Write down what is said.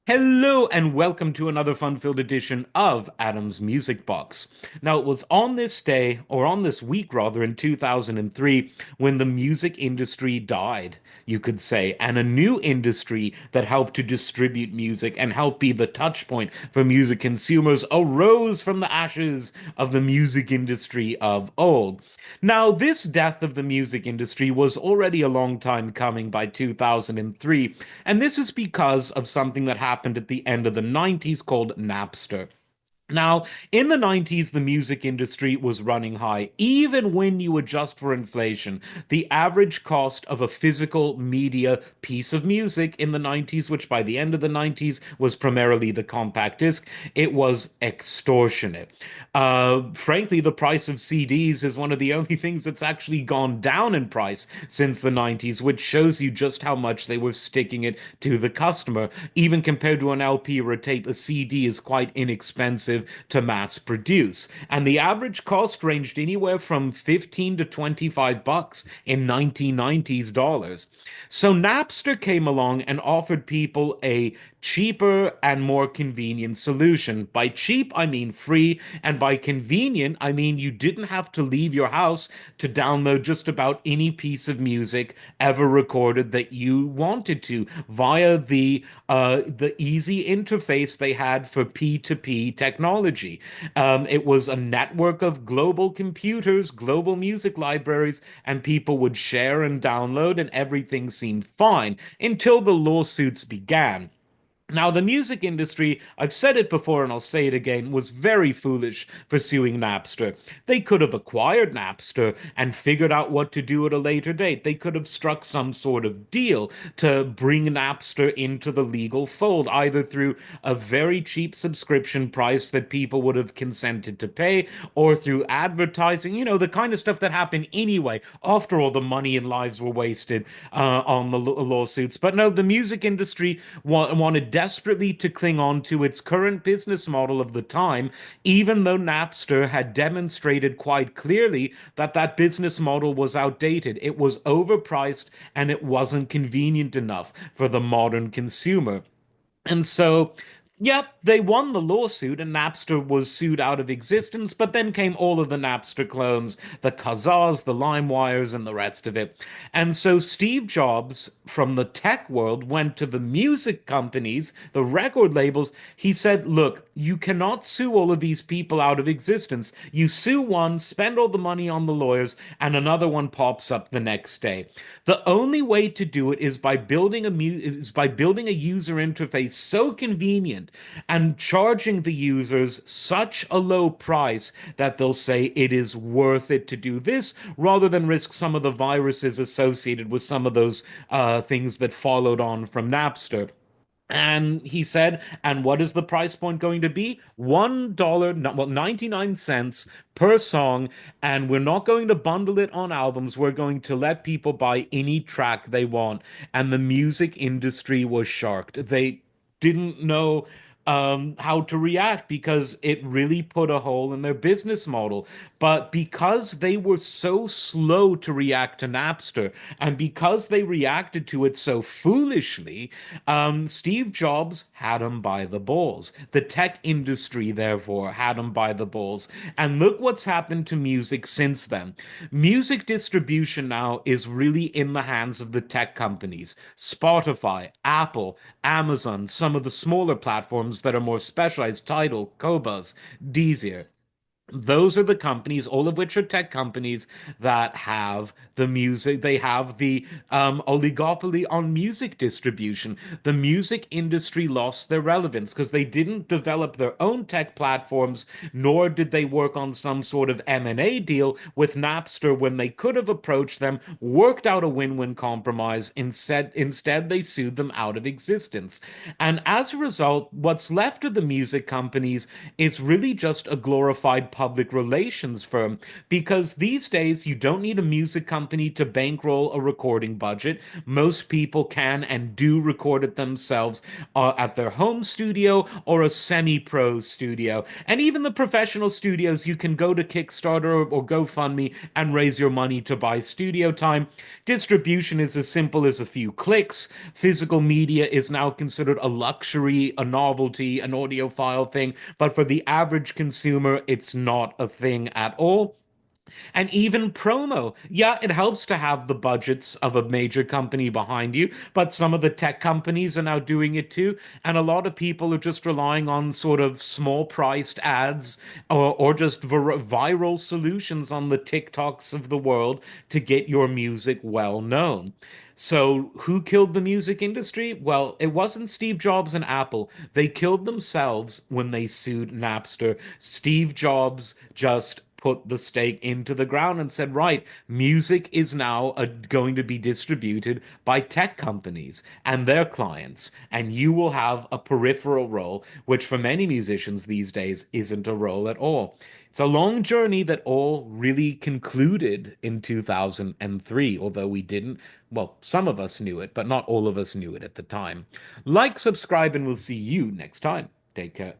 Hello and welcome to another fun-filled edition of Adam's Music Box. Now, it was on this day, or on this week rather, in 2003, when the music industry died, you could say, and a new industry that helped to distribute music and help be the touch point for music consumers arose from the ashes of the music industry of old. Now, this death of the music industry was already a long time coming by 2003, and this is because of something that happened at the end of the 90s called Napster. Now, in the 90s, the music industry was running high. Even when you adjust for inflation, the average cost of a physical media piece of music in the 90s, which by the end of the 90s was primarily the compact disc, it was extortionate. Frankly, the price of CDs is one of the only things that's actually gone down in price since the 90s, which shows you just how much they were sticking it to the customer. Even compared to an LP or a tape, a CD is quite inexpensive to mass produce. And the average cost ranged anywhere from 15 to 25 bucks in 1990s dollars. So Napster came along and offered people a cheaper and more convenient solution. By cheap, I mean free, and by convenient, I mean you didn't have to leave your house to download just about any piece of music ever recorded that you wanted to via the easy interface they had for P2P technology. It was a network of global computers, global music libraries, and people would share and download, and everything seemed fine until the lawsuits began. Now, the music industry, I've said it before and I'll say it again, was very foolish for suing Napster. They could have acquired Napster and figured out what to do at a later date. They could have struck some sort of deal to bring Napster into the legal fold, either through a very cheap subscription price that people would have consented to pay, or through advertising, the kind of stuff that happened anyway. After all, the money and lives were wasted on the lawsuits. But no, the music industry wanted desperately to cling on to its current business model of the time, even though Napster had demonstrated quite clearly that that business model was outdated. It was overpriced and it wasn't convenient enough for the modern consumer. And so, yep, they won the lawsuit and Napster was sued out of existence, but then came all of the Napster clones, the Kazars, the LimeWires, and the rest of it. And so Steve Jobs from the tech world went to the music companies, the record labels. He said, look, you cannot sue all of these people out of existence. You sue one, spend all the money on the lawyers, and another one pops up the next day. The only way to do it is by building a user interface so convenient and charging the users such a low price that they'll say it is worth it to do this rather than risk some of the viruses associated with some of those things that followed on from Napster. And he said, and what is the price point going to be? $1, well, 99 cents per song. And we're not going to bundle it on albums. We're going to let people buy any track they want. And the music industry was sharked. They didn't know how to react because it really put a hole in their business model. But because they were so slow to react to Napster, and because they reacted to it so foolishly, Steve Jobs had him by the balls. The tech industry, therefore, had him by the balls. And look what's happened to music since then. Music distribution now is really in the hands of the tech companies. Spotify, Apple, Amazon, some of the smaller platforms that are more specialized, Tidal, Cobuz, Deezer. Those are the companies, all of which are tech companies that have the music. They have the oligopoly on music distribution. The music industry lost their relevance because they didn't develop their own tech platforms, nor did they work on some sort of M&A deal with Napster when they could have approached them, worked out a win-win compromise. Instead, they sued them out of existence. And as a result, what's left of the music companies is really just a glorified public relations firm because these days you don't need a music company to bankroll a recording budget. Most people can and do record it themselves at their home studio or a semi-pro studio. And even the professional studios, you can go to Kickstarter or GoFundMe and raise your money to buy studio time. Distribution is as simple as a few clicks. Physical media is now considered a luxury, a novelty, an audiophile thing, but for the average consumer, it's not a thing at all. And even promo. Yeah, it helps to have the budgets of a major company behind you, but some of the tech companies are now doing it too. And a lot of people are just relying on sort of small priced ads or just viral solutions on the TikToks of the world to get your music well known. So, who killed the music industry? Well, it wasn't Steve Jobs and Apple. They killed themselves when they sued Napster. Steve Jobs just put the stake into the ground and said, right, music is now going to be distributed by tech companies and their clients, and you will have a peripheral role, which for many musicians these days isn't a role at all. It's a long journey that all really concluded in 2003, although we didn't. Well, some of us knew it, but not all of us knew it at the time. Like, subscribe, and we'll see you next time. Take care.